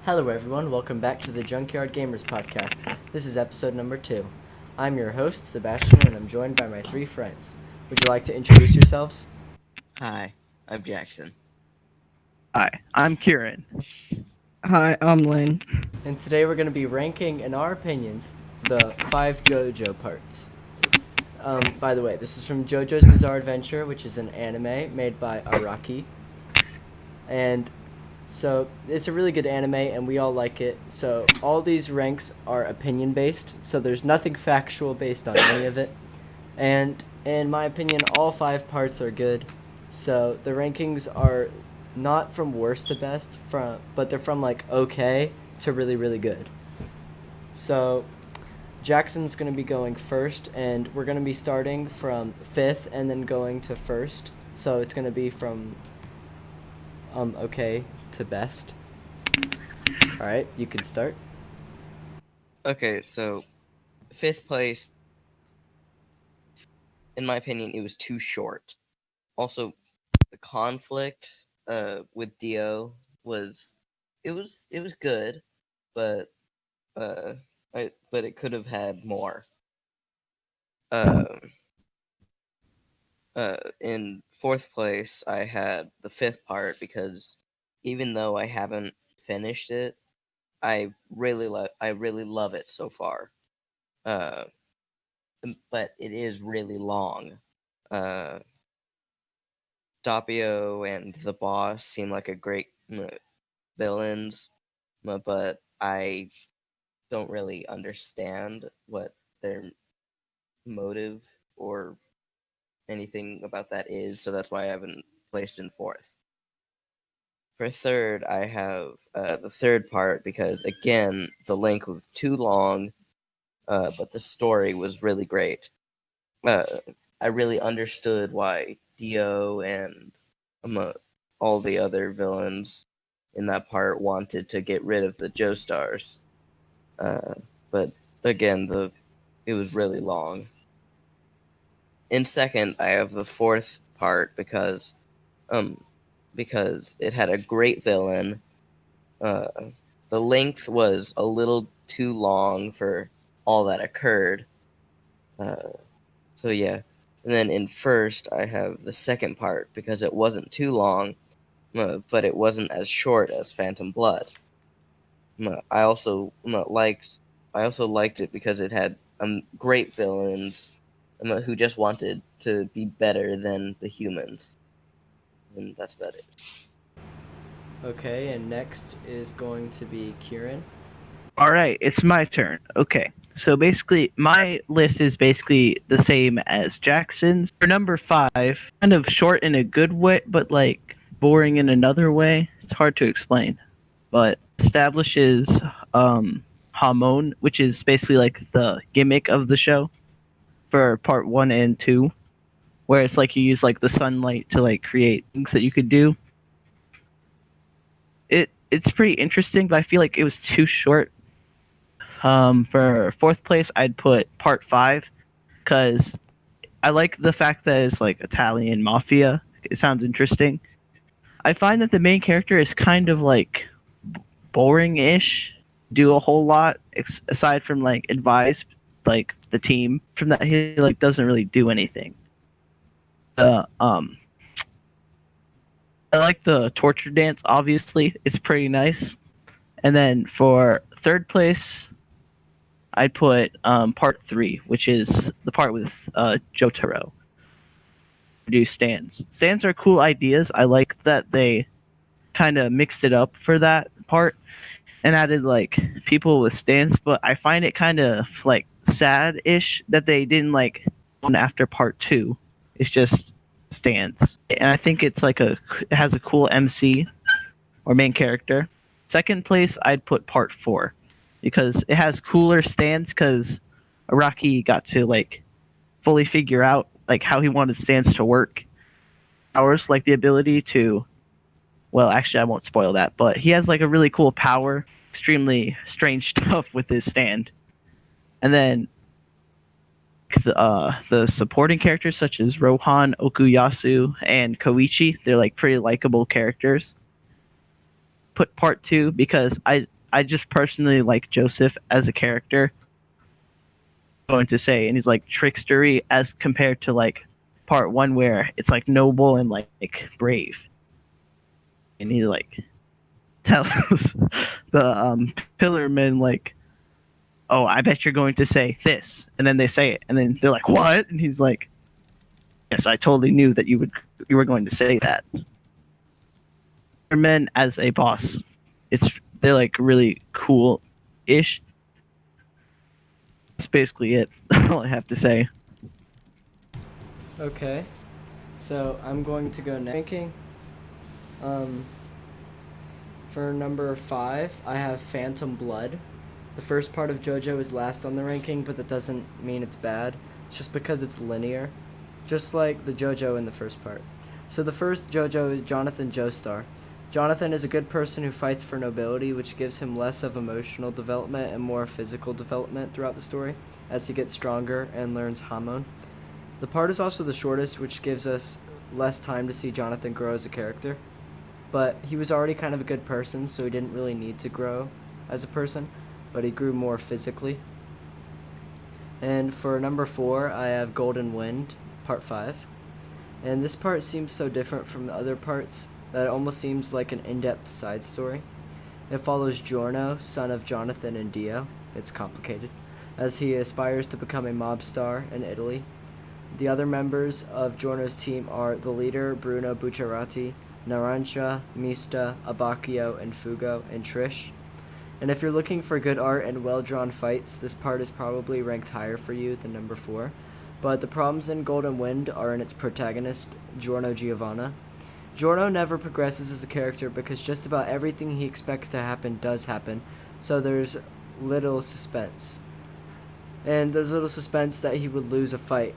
Hello everyone, welcome back to the Junkyard Gamers Podcast. This is episode number 2. I'm your host, Sebastian, and I'm joined by my 3 friends. Would you like to introduce yourselves? Hi, I'm Jackson. Hi, I'm Kierin. Hi, I'm Laine. And today we're going to be ranking, in our opinions, the 5 JoJo parts. By the way, this is from JoJo's Bizarre Adventure, which is an anime made by Araki. And so it's a really good anime, and we all like it. So all these ranks are opinion-based, so there's nothing factual based on any of it. And in my opinion, all 5 parts are good. So the rankings are not from worst to best, but they're from like okay to really, really good. So Jackson's going to be going first, and we're going to be starting from 5th and then going to 1st. So it's going to be from okay to best. Alright, you can start. Okay, so 5th place, in my opinion, it was too short. Also, the conflict with Dio was good, but it could have had more. In 4th place, I had the 5th part because even though I haven't finished it, I really love it so far. But it is really long. Doppio and the boss seem like a great villains, but I don't really understand what their motive or anything about that is, so that's why I haven't placed in 4th. For 3rd, I have the 3rd part because, again, the length was too long, but the story was really great. I really understood why Dio and all the other villains in that part wanted to get rid of the Joestars. But again, it was really long. In 2nd, I have the 4th part because it had a great villain. The length was a little too long for all that occurred. So yeah. And then in 1st, I have the 2nd part because it wasn't too long, but it wasn't as short as Phantom Blood. I also liked it because it had great villains who just wanted to be better than the humans. And that's about it. Okay, and next is going to be Kierin. Alright, it's my turn. Okay, so basically, my list is basically the same as Jackson's. For number 5, kind of short in a good way, but like boring in another way. It's hard to explain. But establishes Hamon, which is basically like the gimmick of the show for part 1 and 2, where it's like you use like the sunlight to like create things that you could do. It's pretty interesting, but I feel like it was too short. For 4th place, I'd put part 5 because I like the fact that it's like Italian mafia. It sounds interesting. I find that the main character is kind of like boring-ish. Do a whole lot aside from like advise like the team. From that, he like doesn't really do anything. I like the torture dance. Obviously, it's pretty nice. And then for 3rd place, I'd put part 3, which is the part with Jotaro. Do stands. Stands are cool ideas. I like that they kind of mixed it up for that part and added like people with stands. But I find it kind of like sad-ish that they didn't like one after part 2. It's just stands, and I think it's like it has a cool MC or main character. 2nd place, I'd put part 4 because it has cooler stands because Araki got to like fully figure out like how he wanted stands to work. Powers like the ability to, well, actually I won't spoil that, but he has like a really cool power, extremely strange stuff with his stand. And then the supporting characters such as Rohan, Okuyasu, and Koichi, they're like pretty likable characters. put part 2 because I just personally like Joseph as a character. Going to say, and he's like trickstery as compared to like part 1 where it's like noble and like brave, and he like tells the Pillarmen like, "Oh, I bet you're going to say this," and then they say it, and then they're like, "What?" And he's like, "Yes, I totally knew that you were going to say that." Pillarmen as a boss, they're like really cool-ish. That's basically it. All I have to say. Okay, so I'm going to go ranking. For number 5, I have Phantom Blood. The first part of JoJo is last on the ranking, but that doesn't mean it's bad. It's just because it's linear, just like the JoJo in the first part. So the first JoJo is Jonathan Joestar. Jonathan is a good person who fights for nobility, which gives him less of emotional development and more physical development throughout the story as he gets stronger and learns Hamon. The part is also the shortest, which gives us less time to see Jonathan grow as a character. But he was already kind of a good person, so he didn't really need to grow as a person, but he grew more physically. And for number 4, I have Golden Wind, part 5. And this part seems so different from the other parts that it almost seems like an in-depth side story. It follows Giorno, son of Jonathan and Dio. It's complicated, as he aspires to become a mob star in Italy. The other members of Giorno's team are the leader, Bruno Bucciarati, Narancia, Mista, Abacchio, and Fugo, and Trish. And if you're looking for good art and well-drawn fights, this part is probably ranked higher for you than number 4. But the problems in Golden Wind are in its protagonist, Giorno Giovanna. Giorno never progresses as a character because just about everything he expects to happen does happen, so there's little suspense. And there's little suspense that he would lose a fight.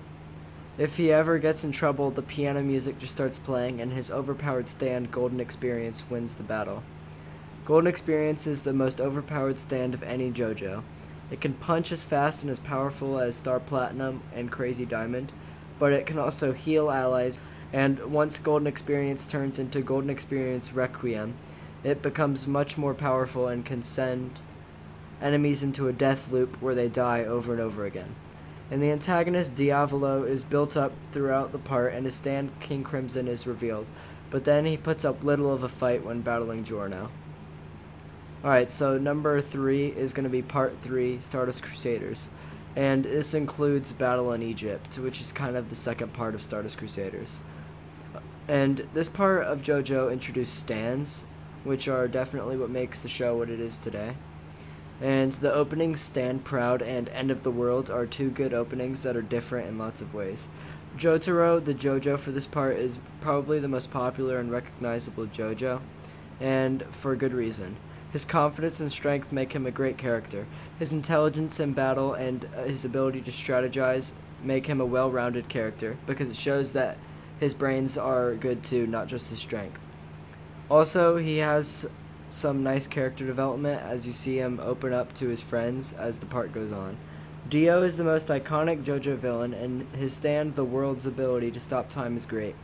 If he ever gets in trouble, the piano music just starts playing and his overpowered stand, Golden Experience, wins the battle. Golden Experience is the most overpowered stand of any JoJo. It can punch as fast and as powerful as Star Platinum and Crazy Diamond, but it can also heal allies, and once Golden Experience turns into Golden Experience Requiem, it becomes much more powerful and can send enemies into a death loop where they die over and over again. And the antagonist, Diavolo, is built up throughout the part, and his stand, King Crimson, is revealed, but then he puts up little of a fight when battling Giorno. Alright, so number 3 is going to be part 3, Stardust Crusaders. And this includes Battle in Egypt, which is kind of the second part of Stardust Crusaders. And this part of JoJo introduced stands, which are definitely what makes the show what it is today. And the openings Stand Proud and End of the World are 2 good openings that are different in lots of ways. Jotaro, the JoJo for this part, is probably the most popular and recognizable JoJo, and for good reason. His confidence and strength make him a great character. His intelligence in battle and his ability to strategize make him a well-rounded character, because it shows that his brains are good too, not just his strength. Also, he has some nice character development as you see him open up to his friends as the part goes on. Dio is the most iconic JoJo villain, and his stand, the world's ability to stop time, is great.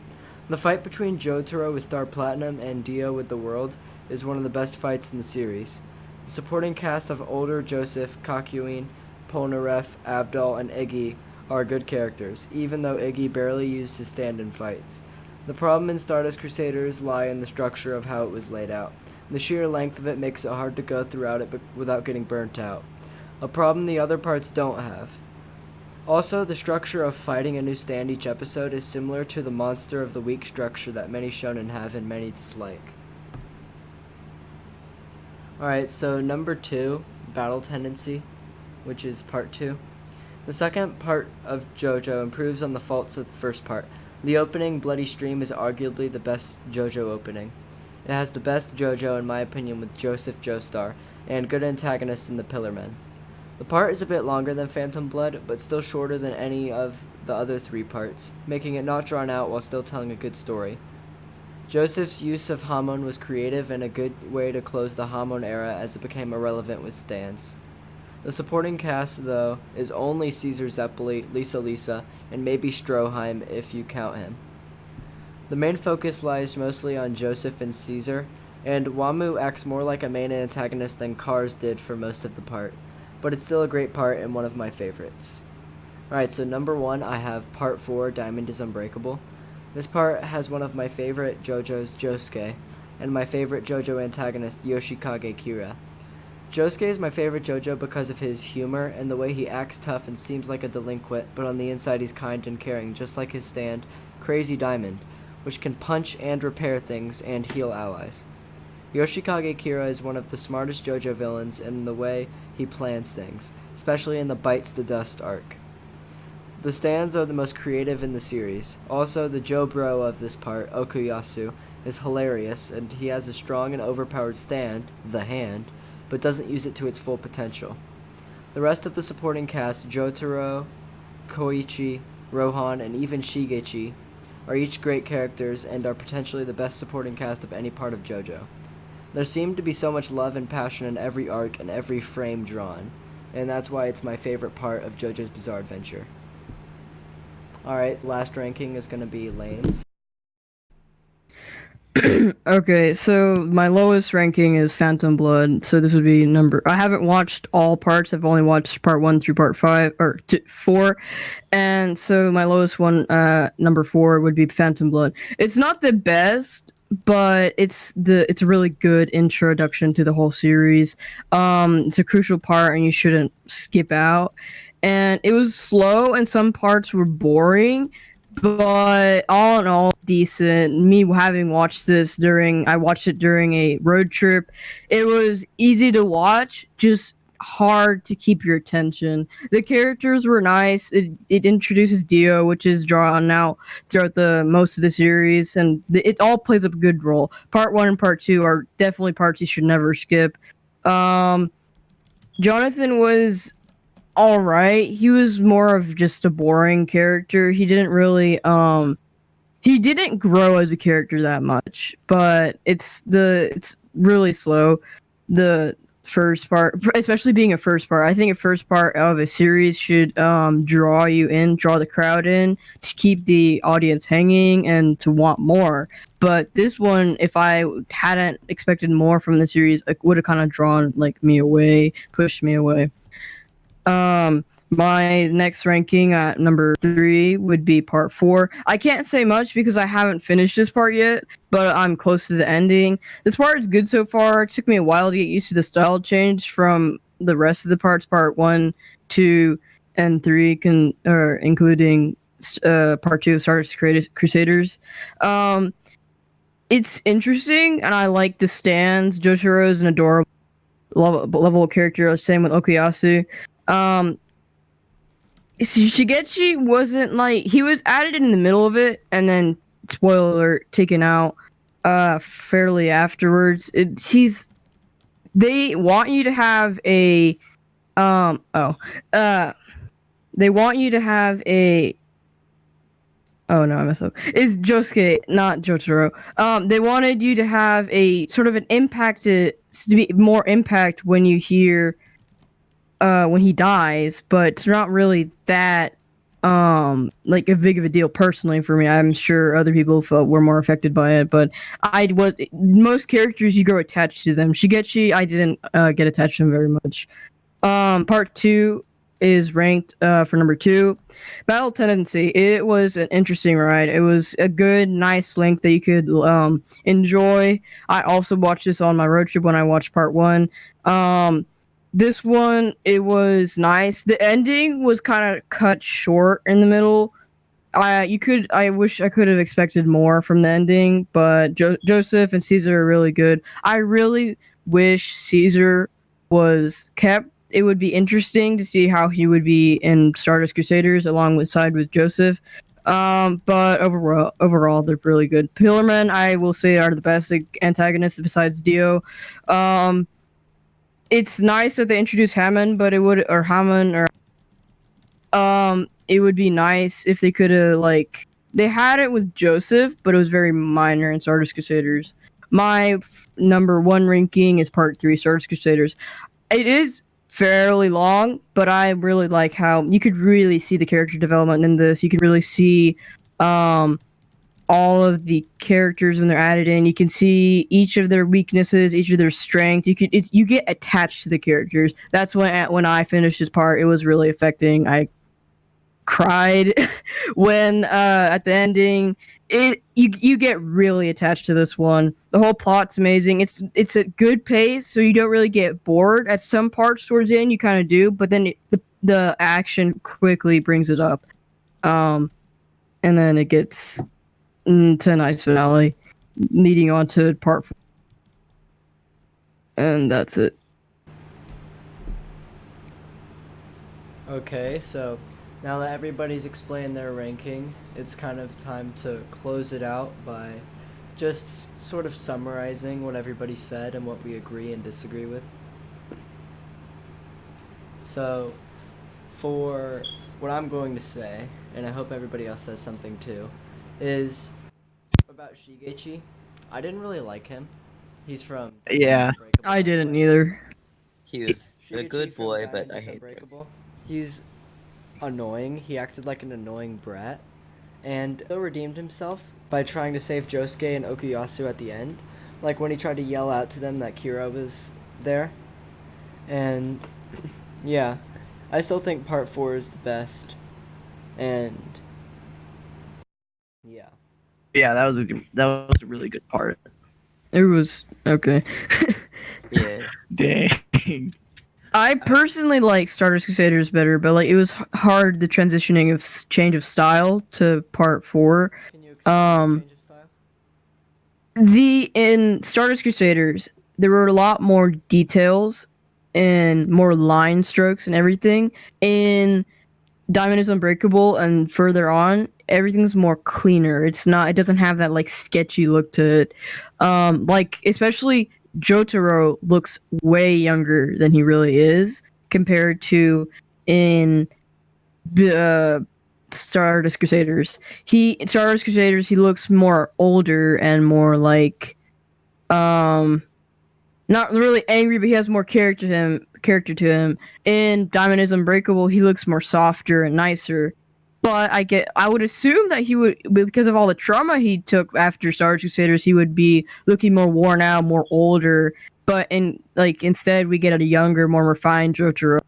The fight between Jotaro with Star Platinum and Dio with the world is one of the best fights in the series. The supporting cast of older Joseph, Kakyoin, Polnareff, Abdul, and Iggy are good characters, even though Iggy barely used his stand in fights. The problem in Stardust Crusaders lie in the structure of how it was laid out. The sheer length of it makes it hard to go throughout it without getting burnt out, a problem the other parts don't have. Also, the structure of fighting a new stand each episode is similar to the Monster of the Week structure that many shonen have and many dislike. Alright, so number 2, Battle Tendency, which is part 2. The second part of JoJo improves on the faults of the first part. The opening, Bloody Stream, is arguably the best JoJo opening. It has the best JoJo in my opinion with Joseph Joestar, and good antagonists in the Pillarmen. The part is a bit longer than Phantom Blood, but still shorter than any of the other 3 parts, making it not drawn out while still telling a good story. Joseph's use of Hamon was creative and a good way to close the Hamon era as it became irrelevant with stands. The supporting cast, though, is only Caesar Zeppeli, Lisa, and maybe Stroheim if you count him. The main focus lies mostly on Joseph and Caesar, and Wamu acts more like a main antagonist than Cars did for most of the part, but it's still a great part and one of my favorites. Alright, so number 1, I have Part 4, Diamond is Unbreakable. This part has one of my favorite JoJo's, Josuke, and my favorite JoJo antagonist, Yoshikage Kira. Josuke is my favorite JoJo because of his humor and the way he acts tough and seems like a delinquent, but on the inside he's kind and caring, just like his stand, Crazy Diamond, which can punch and repair things and heal allies. Yoshikage Kira is one of the smartest JoJo villains in the way he plans things, especially in the Bites the Dust arc. The stands are the most creative in the series. Also, the Joe Bro of this part, Okuyasu, is hilarious, and he has a strong and overpowered stand, the hand, but doesn't use it to its full potential. The rest of the supporting cast, Jotaro, Koichi, Rohan, and even Shigechi, are each great characters and are potentially the best supporting cast of any part of JoJo. There seemed to be so much love and passion in every arc and every frame drawn, and that's why it's my favorite part of JoJo's Bizarre Adventure. Alright, last ranking is going to be Laine's. Okay, so my lowest ranking is Phantom Blood. So this would be I haven't watched all parts. I've only watched part 1 through part 4. And so my lowest one, number 4, would be Phantom Blood. It's not the best, but it's a really good introduction to the whole series. It's a crucial part and you shouldn't skip out. And it was slow and some parts were boring, but all in all, decent. Me having watched this I watched it during a road trip. It was easy to watch, just hard to keep your attention. The characters were nice. It introduces Dio, which is drawn out throughout the most of the series, and it all plays a good role. Part 1 and part 2 are definitely parts you should never skip. Jonathan was all right. He was more of just a boring character. He didn't really he didn't grow as a character that much, but it's really slow. The first part, especially being a first part, I think a first part of a series should draw the crowd in to keep the audience hanging and to want more. But this one, if I hadn't expected more from the series, it would have kind of drawn pushed me away. My next ranking at number 3 would be part 4. I can't say much because I haven't finished this part yet, but I'm close to the ending. This part is good so far. It took me a while to get used to the style change from the rest of the parts, part 1, 2, and 3, including part 2 of Stardust Crusaders. It's interesting, and I like the stands. Jotaro is an adorable level character. Same with Okuyasu. Shigechi wasn't he was added in the middle of it and then, spoiler alert, taken out fairly afterwards. They want you to have a they want you to have a oh no, I messed up. It's Josuke, not Jotaro. They wanted you to have a sort of an to be more impact when you hear when he dies, but it's not really that a big of a deal personally for me. I'm sure other people were more affected by it, but most characters you grow attached to them. Shigechi, I didn't get attached to him very much. Part 2 is ranked for number 2. Battle Tendency. It was an interesting ride. It was a good, nice length that you could enjoy. I also watched this on my road trip when I watched part 1. This one, it was nice. The ending was kind of cut short in the middle. I wish I could have expected more from the ending, but Joseph and Caesar are really good. I really wish Caesar was kept. It would be interesting to see how he would be in Stardust Crusaders alongside with Joseph. But overall, they're really good. Pillarmen, I will say, are the best antagonists besides Dio. It's nice that they introduced Hammond, but it would be nice if they could have they had it with Joseph, but it was very minor in Stardust Crusaders. My number 1 ranking is part 3, Stardust Crusaders. It is fairly long, but I really like how you could really see the character development in this. You could really see all of the characters when they're added in. You can see each of their weaknesses, each of their strengths. You get attached to the characters. That's when I finished this part, it was really affecting. I cried when at the ending. You get really attached to this one. The whole plot's amazing. It's a good pace, so you don't really get bored. At some parts towards the end, you kind of do, but then the action quickly brings it up, and then it gets to a nice finale, leading on to part 4, and that's it. Okay, so now that everybody's explained their ranking, it's kind of time to close it out by just sort of summarizing what everybody said and what we agree and disagree with. So, for what I'm going to say, and I hope everybody else says something too, is about Shigechi. I didn't really like him. He's from Yeah. I didn't either. He was a Shigechi good from boy, Diamond but I is hate him. Unbreakable. He's annoying. He acted like an annoying brat, and he redeemed himself by trying to save Josuke and Okuyasu at the end, like when he tried to yell out to them that Kira was there. And yeah, I still think part 4 is the best. And yeah. Yeah, that was a really good part. It was okay. Yeah. Dang. I personally like Stardust Crusaders better, but like it was hard the transitioning of change of style to part 4. Can you explain the change of style? In Stardust Crusaders, there were a lot more details and more line strokes and everything. In Diamond is Unbreakable and further on, everything's more cleaner. It doesn't have that like sketchy look to it. Like especially Jotaro looks way younger than he really is compared to in Stardust Crusaders. In Stardust Crusaders, he looks more older and more like not really angry, but he has more character to him. In Diamond is Unbreakable, he looks more softer and nicer. But I would assume that he would, because of all the trauma he took after Stardust Crusaders, he would be looking more worn out, more older. But instead we get a younger, more refined Jotaro.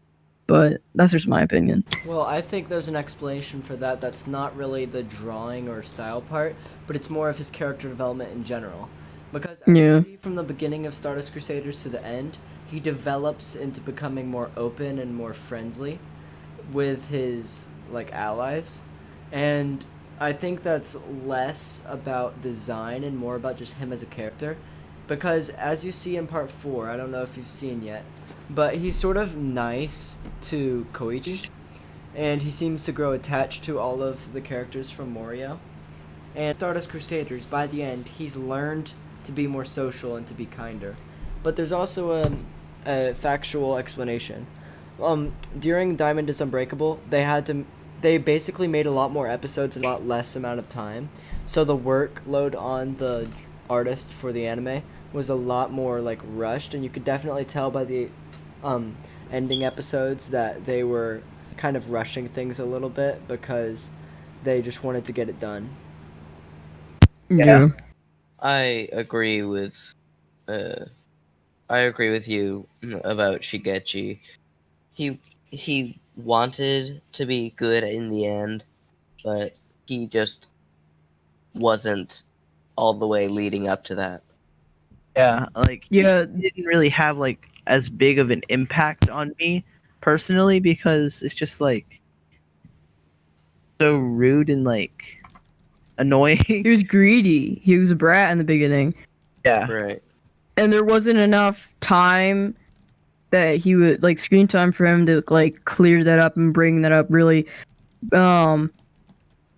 But that's just my opinion. Well, I think there's an explanation for that. That's not really the drawing or style part, but it's more of his character development in general. Because as you see from the beginning of Stardust Crusaders to the end, he develops into becoming more open and more friendly with his allies. And I think that's less about design and more about just him as a character. Because as you see in part 4, I don't know if you've seen yet, but he's sort of nice to Koichi, and he seems to grow attached to all of the characters from Morio. And Stardust Crusaders, by the end, he's learned to be more social and to be kinder. But there's also a factual explanation. During Diamond is Unbreakable, they basically made a lot more episodes in a lot less amount of time. So the workload on the artist for the anime was a lot more rushed, and you could definitely tell by the ending episodes that they were kind of rushing things a little bit because they just wanted to get it done. Yeah. I agree with you about Shigechi. He wanted to be good in the end, but he just wasn't all the way leading up to that. Yeah, Yeah. it didn't really have as big of an impact on me personally because it's just so rude and annoying. He was greedy. He was a brat in the beginning. Yeah. Right. And there wasn't enough time that he would screen time for him to clear that up and bring that up, really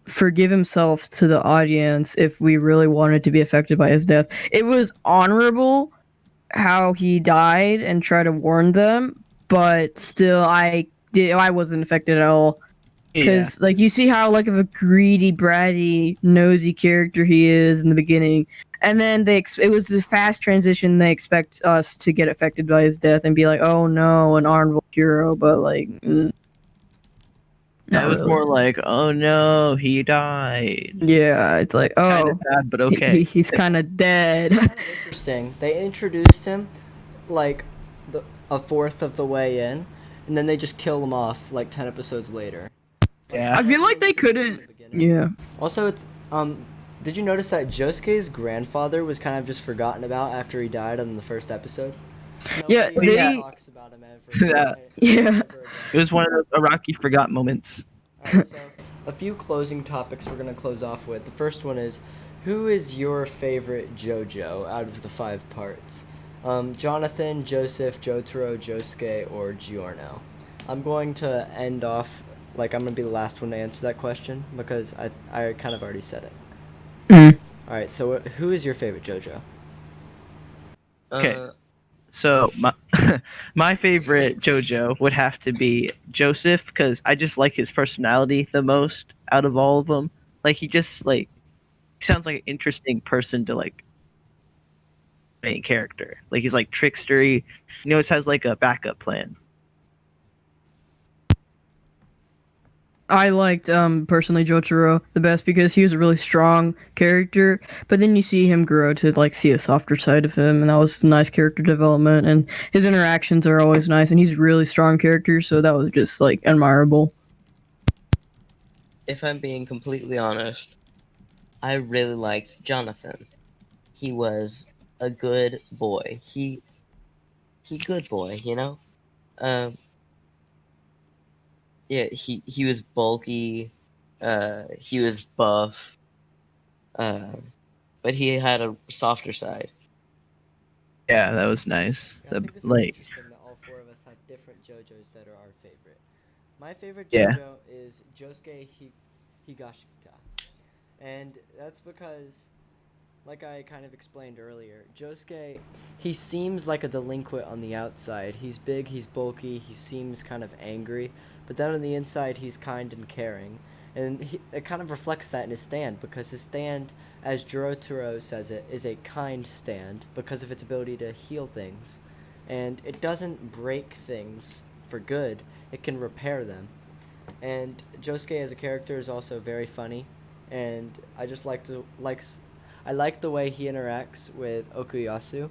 forgive himself to the audience if we really wanted to be affected by his death. It was honorable how he died and tried to warn them, but still I wasn't affected at all. Because you see how of a greedy, bratty, nosy character he is in the beginning, and then it was a fast transition. They expect us to get affected by his death and be like, "Oh no, an honorable hero," but That was more like, oh no, he died. Yeah, it's like, Kind oh, of bad, but okay. he's kind of dead. Kind of interesting. They introduced him like a fourth of the way in, and then they just kill him off like 10 episodes later. Yeah. I feel like they couldn't. Yeah. Also, it's did you notice that Josuke's grandfather was kind of just forgotten about after he died on the first episode? Yeah, Nobody they- talks about him ever. Yeah. Yeah. It was one of those Iraqi forgot moments. Alright, so a few closing topics we're gonna close off with. The first one is, who is your favorite JoJo out of the 5 parts? Jonathan, Joseph, Jotaro, Josuke, or Giorno? I'm going to end off, like I'm gonna be the last one to answer that question because I kind of already said it. Mm. Alright, so who is your favorite JoJo? Okay. So my favorite JoJo would have to be Joseph because I just like his personality the most out of all of them. Like he just like sounds like an interesting person to like main character. Like he's like trickstery. He always has like a backup plan. I liked personally Jotaro the best because he was a really strong character, but then you see him grow to like see a softer side of him, and that was nice character development, and his interactions are always nice, and he's a really strong character, so that was just like admirable. If I'm being completely honest, I really liked Jonathan. He was a good boy. He good boy, you know? Yeah, he was bulky, he was buff, but he had a softer side. Yeah, that was nice. I think this is Like interesting that all 4 of us have different JoJos that are our favorite. My favorite Yeah. JoJo is Josuke Higashikata. And that's because, like I kind of explained earlier, Josuke, he seems like a delinquent on the outside. He's big, he's bulky, he seems kind of angry, but then on the inside he's kind and caring. And it kind of reflects that in his stand, because his stand, as Jotaro says it, is a kind stand because of its ability to heal things. And it doesn't break things for good, it can repair them. And Josuke as a character is also very funny, and I just like the way he interacts with Okuyasu.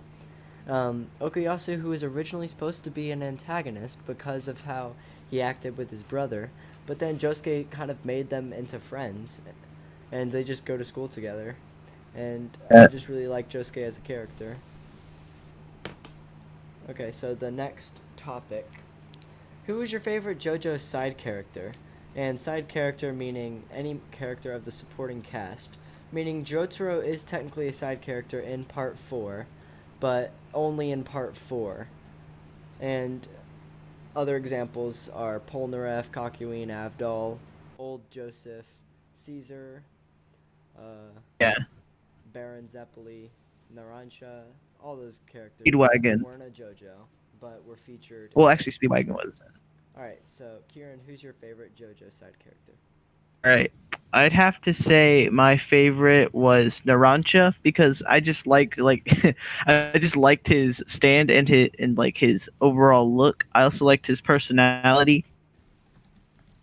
Okuyasu, who was originally supposed to be an antagonist because of how he acted with his brother, but then Josuke kind of made them into friends, and they just go to school together. And I just really like Josuke as a character. Okay, so the next topic. Who is your favorite JoJo side character? And side character meaning any character of the supporting cast. Meaning Jotaro is technically a side character in part 4, but only in part 4. And other examples are Polnareff, Kakyoin, Avdol, Old Joseph, Caesar, yeah. Baron Zeppeli, Narancia, all those characters Speedwagon. weren't a JoJo, but were featured. Well, actually, Speedwagon was. Alright, so Kierin, who's your favorite JoJo side character? All right, I'd have to say my favorite was Narancia because I just like I just liked his stand and his overall look. I also liked his personality.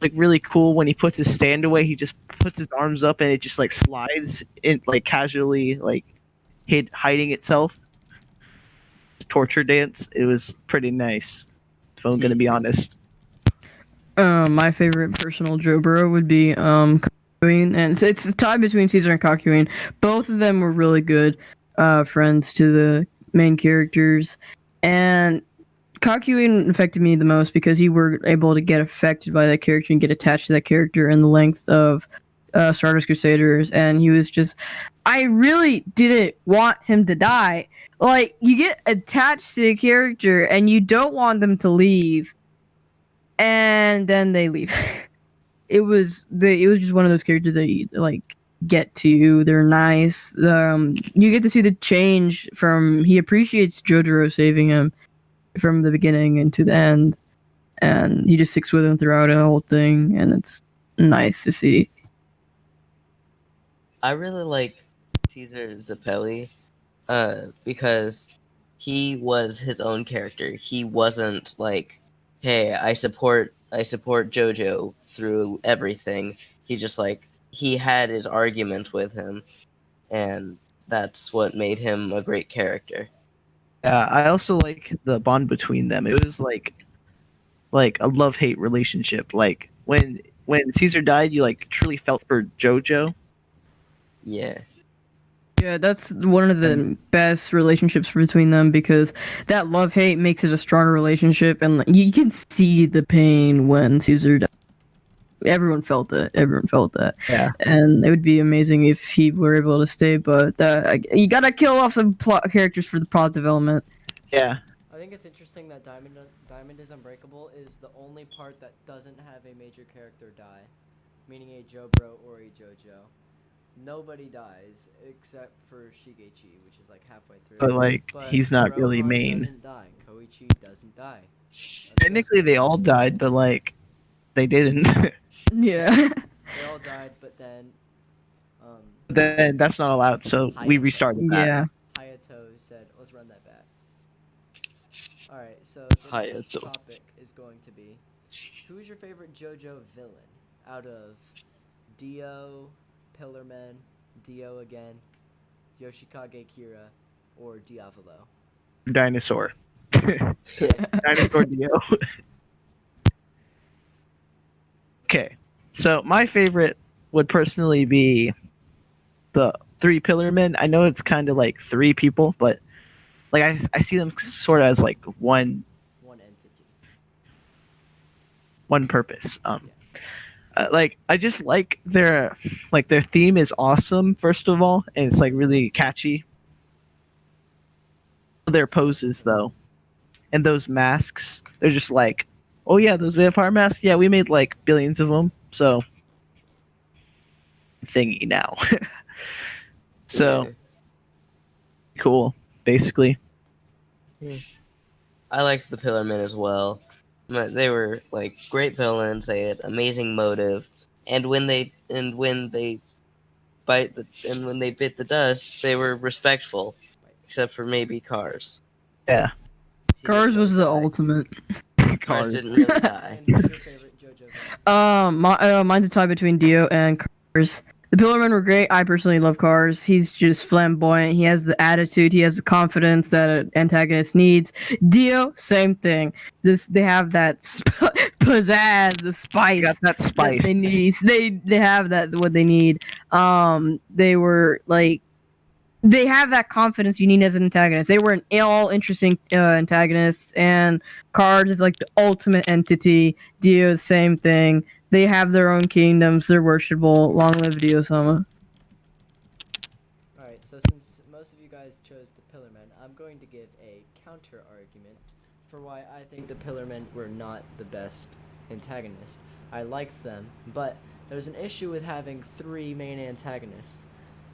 Like really cool when he puts his stand away, he just puts his arms up and it just like slides in like casually like hiding itself. Torture dance. It was pretty nice. If I'm gonna be honest. My favorite personal Jobero would be Kakyoin, and it's a tie between Caesar and Kakyoin. Both of them were really good friends to the main characters, and Kakyoin affected me the most because you were able to get affected by that character and get attached to that character in the length of Stardust Crusaders, and he was just, I really didn't want him to die. Like, you get attached to a character and you don't want them to leave, and then they leave. It was just one of those characters that you like get to. They're nice. You get to see the change from he appreciates Jotaro saving him from the beginning and to the end, and he just sticks with him throughout the whole thing, and it's nice to see. I really like Caesar Zeppeli, because he was his own character. He wasn't like, hey, I support I support JoJo through everything. He just like he had his argument with him, and that's what made him a great character. Yeah, I also like the bond between them. It was like a love-hate relationship. Like when Caesar died, you like truly felt for JoJo. Yeah. Yeah, that's one of the best relationships between them because that love hate makes it a stronger relationship, and you can see the pain when Caesar died. Everyone felt it. Everyone felt that. Yeah. And it would be amazing if he were able to stay, but you gotta kill off some plot characters for the plot development. Yeah. I think it's interesting that Diamond is Unbreakable is the only part that doesn't have a major character die, meaning a Jobro or a JoJo. Nobody dies except for Shigechi, which is like halfway through. But like he's not really Rohan main. doesn't die. Koichi doesn't die. Technically, they all died, but like they didn't. Yeah. They all died, but then Then that's not allowed, so we restarted that. Yeah. Hayato said, "Let's run that back." All right, so the next Hayato. topic is going to be, who's your favorite JoJo villain out of Dio, Pillarman, Dio again, Yoshikage Kira, or Diavolo? Dinosaur. Dinosaur Dio. Okay, so my favorite would personally be the three Pillarmen. I know it's kind of like three people, but like I see them sort of as like one entity. One purpose. Yes. Like I just like their theme is awesome. First of all, and it's like really catchy. Their poses though, and those masks, they're just like, oh yeah, those vampire masks. Yeah, we made like billions of them, so thingy now. So Yeah. cool, basically. I liked the Pillarmen as well. They were like great villains. They had amazing motive, and when they bit the dust, they were respectful, except for maybe Cars. Yeah, He Cars didn't was the die. ultimate. Cars didn't really die. And who's your favorite JoJo villain? Mine's a tie between Dio and Cars. The Pillarmen were great. I personally love Cars. He's just flamboyant. He has the attitude. He has the confidence that an antagonist needs. Dio, same thing. They have that pizzazz, the spice. you got that spice. That they need. They have that what they need. They were like. They have that confidence you need as an antagonist. They were an all interesting antagonists, and Cars is like the ultimate entity. Dio, the same thing. They have their own kingdoms. They're worshipable. Long live Dio-sama. Alright, so since most of you guys chose the Pillarmen, I'm going to give a counter argument for why I think the Pillarmen were not the best antagonist. I liked them, but there's an issue with having three main antagonists,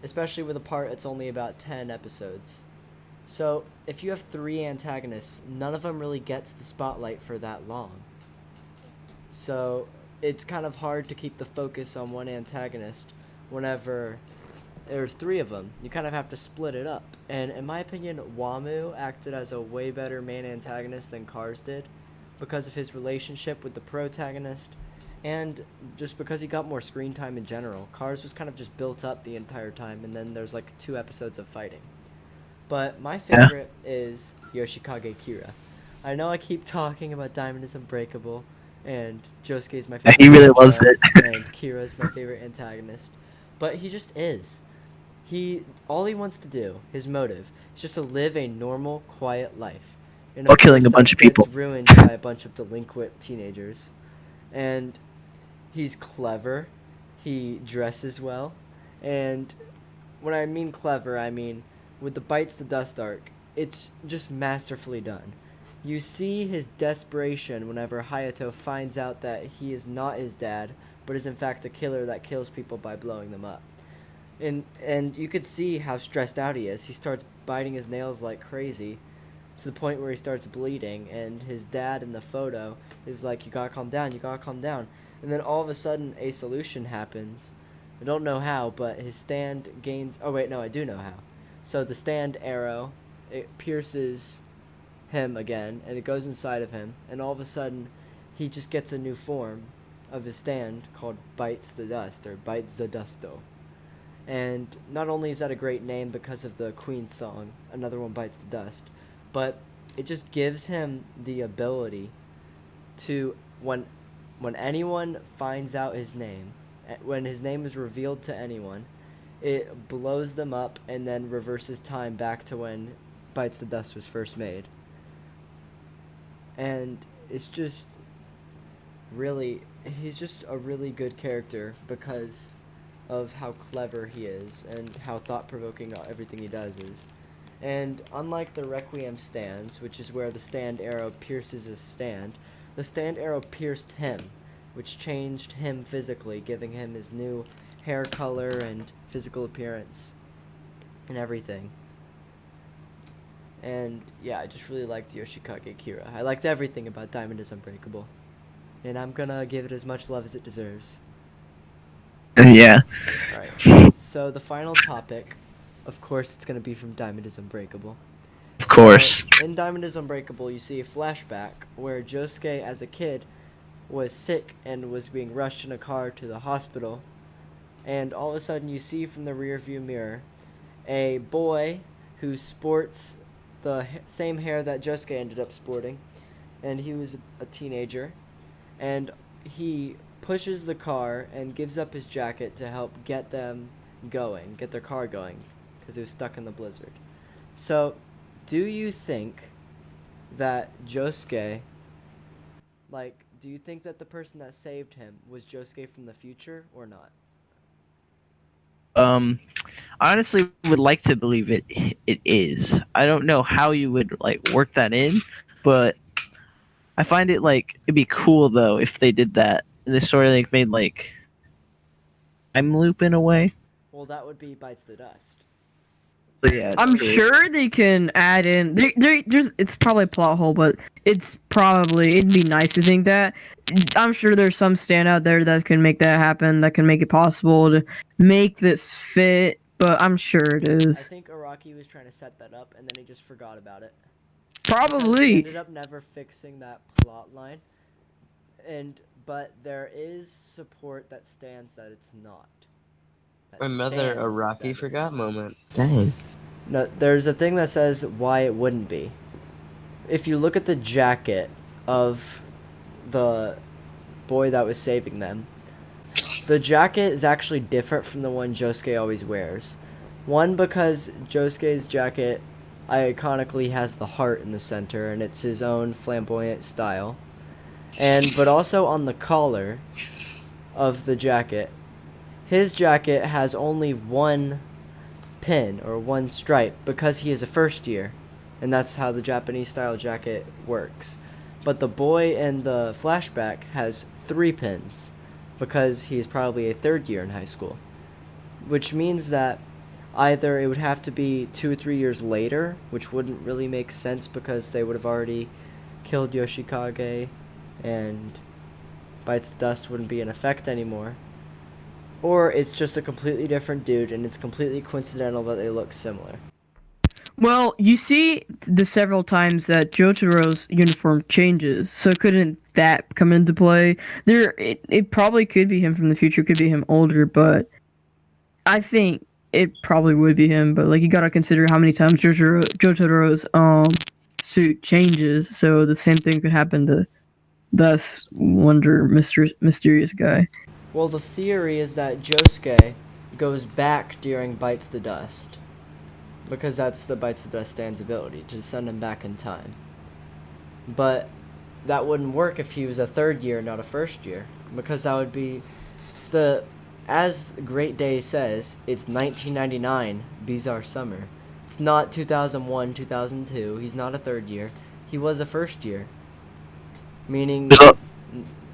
especially with a part that's only about 10 episodes. So, if you have three antagonists, none of them really gets the spotlight for that long. So, it's kind of hard to keep the focus on one antagonist whenever there's three of them. You kind of have to split it up. And in my opinion, Wamu acted as a way better main antagonist than Cars did because of his relationship with the protagonist and just because he got more screen time in general. Cars was kind of just built up the entire time, and then there's like 2 episodes of fighting. But my favorite is Yoshikage Kira. I know I keep talking about Diamond is Unbreakable, and Josuke is my favorite. He really loves it. And Kira is my favorite antagonist. But he just is. All he wants to do, his motive, is just to live a normal, quiet life. And Or killing a bunch of people. It's ruined by a bunch of delinquent teenagers. And he's clever. He dresses well. And when I mean clever, I mean with the Bites the Dust arc, it's just masterfully done. You see his desperation whenever Hayato finds out that he is not his dad, but is in fact a killer that kills people by blowing them up. And you could see how stressed out he is. He starts biting his nails like crazy to the point where he starts bleeding, and his dad in the photo is like, you gotta calm down, you gotta calm down. And then all of a sudden a solution happens. I don't know how, but his stand gains... Oh wait, no, I do know how. So the stand arrow, it pierces him again, and it goes inside of him, and all of a sudden he just gets a new form of his stand called Bites the Dust, or Bites the Dusto. And not only is that a great name because of the Queen song, Another One Bites the Dust, but it just gives him the ability to, when anyone finds out his name, when his name is revealed to anyone, it blows them up and then reverses time back to when Bites the Dust was first made. And it's just really, he's just a really good character because of how clever he is and how thought-provoking everything he does is. And unlike the Requiem stands, which is where the stand arrow pierces his stand, the stand arrow pierced him, which changed him physically, giving him his new hair color and physical appearance and everything. And yeah, I just really liked Yoshikage Kira. I liked everything about Diamond is Unbreakable. And I'm gonna give it as much love as it deserves. Yeah. Alright, so the final topic, of course, it's gonna be from Diamond is Unbreakable. Of course. So, in Diamond is Unbreakable, you see a flashback where Josuke, as a kid, was sick and was being rushed in a car to the hospital. And all of a sudden, you see from the rearview mirror a boy who sports the same hair that Josuke ended up sporting. And he was a teenager. And he pushes the car and gives up his jacket to help get them going, get their car going, because it was stuck in the blizzard. So, do you think that Josuke, do you think that the person that saved him was Josuke from the future or not? I honestly would like to believe it is. I don't know how you would work that in, but I find it it'd be cool though if they did that. And they sort of made time loop in a way. Well, that would be Bites the Dust. So yeah, I'm sure they can add in. There's it's probably a plot hole, but it'd be nice to think that. I'm sure there's some stand out there that can make that happen, that can make it possible to make this fit. But I'm sure it I is. think Araki was trying to set that up, and then he just forgot about it. Probably. He ended up never fixing that plot line. But there is support that stands that it's not. Another stands Araki that it's forgot not. moment. Dang. No, there's a thing that says why it wouldn't be. If you look at the jacket of the boy that was saving them, the jacket is actually different from the one Josuke always wears. One, because Josuke's jacket iconically has the heart in the center, and it's his own flamboyant style. But also on the collar of the jacket, his jacket has only one pin or one stripe because he is a first year, and that's how the Japanese style jacket works. But the boy in the flashback has 3 pins because he's probably a third year in high school, which means that either it would have to be 2 or 3 years later, which wouldn't really make sense because they would have already killed Yoshikage and Bites the Dust wouldn't be in effect anymore. Or it's just a completely different dude and it's completely coincidental that they look similar. Well, you see the several times that Jotaro's uniform changes, so couldn't that come into play? It probably could be him from the future, could be him older, but I think it probably would be him. But you gotta consider how many times Jotaro's suit changes, so the same thing could happen to this mysterious guy. Well, the theory is that Josuke goes back during Bites the Dust, because that's the Bites the Dust stand's ability, to send him back in time. But that wouldn't work if he was a third year, not a first year, because that would be as Great Day says, it's 1999, Bizarre Summer. It's not 2001, 2002, he's not a third year, he was a first year. Meaning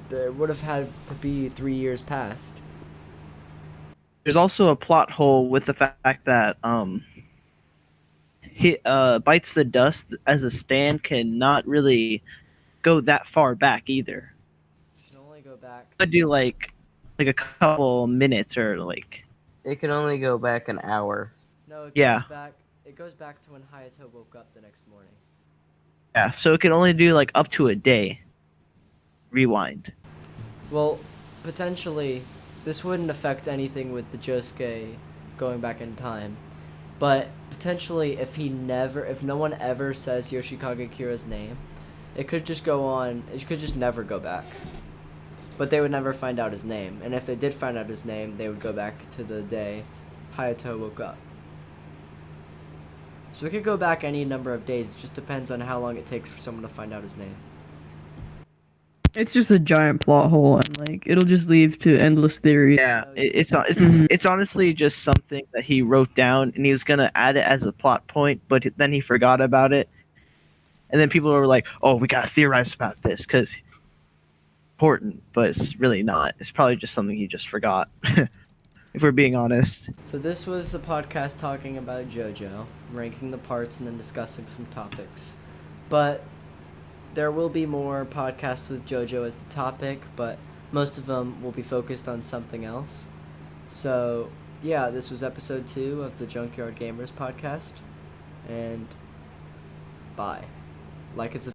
there would have had to be 3 years past. There's also a plot hole with the fact that Bites the Dust as a stand cannot really go that far back either. You can only go back. Could do a couple minutes or It can only go back an hour. No, Yeah. It goes back to when Hayato woke up the next morning. Yeah, so it can only do up to a day. rewind. Well, potentially, this wouldn't affect anything with the Josuke going back in time. But potentially, if no one ever says Yoshikage Kira's name, it could just go on. It could just never go back. But they would never find out his name. And if they did find out his name, they would go back to the day Hayato woke up. So we could go back any number of days. It just depends on how long it takes for someone to find out his name. It's just a giant plot hole, and like it'll just lead to endless theories. Yeah, it's honestly just something that he wrote down, and he was gonna add it as a plot point, but then he forgot about it, and then people were like, "Oh, we gotta theorize about this because important," but it's really not. It's probably just something he just forgot, if we're being honest. So this was a podcast talking about JoJo, ranking the parts and then discussing some topics. But there will be more podcasts with JoJo as the topic, but most of them will be focused on something else. So, yeah, this was episode 2 of the Junkyard Gamers Podcast, and bye. Like and subscribe.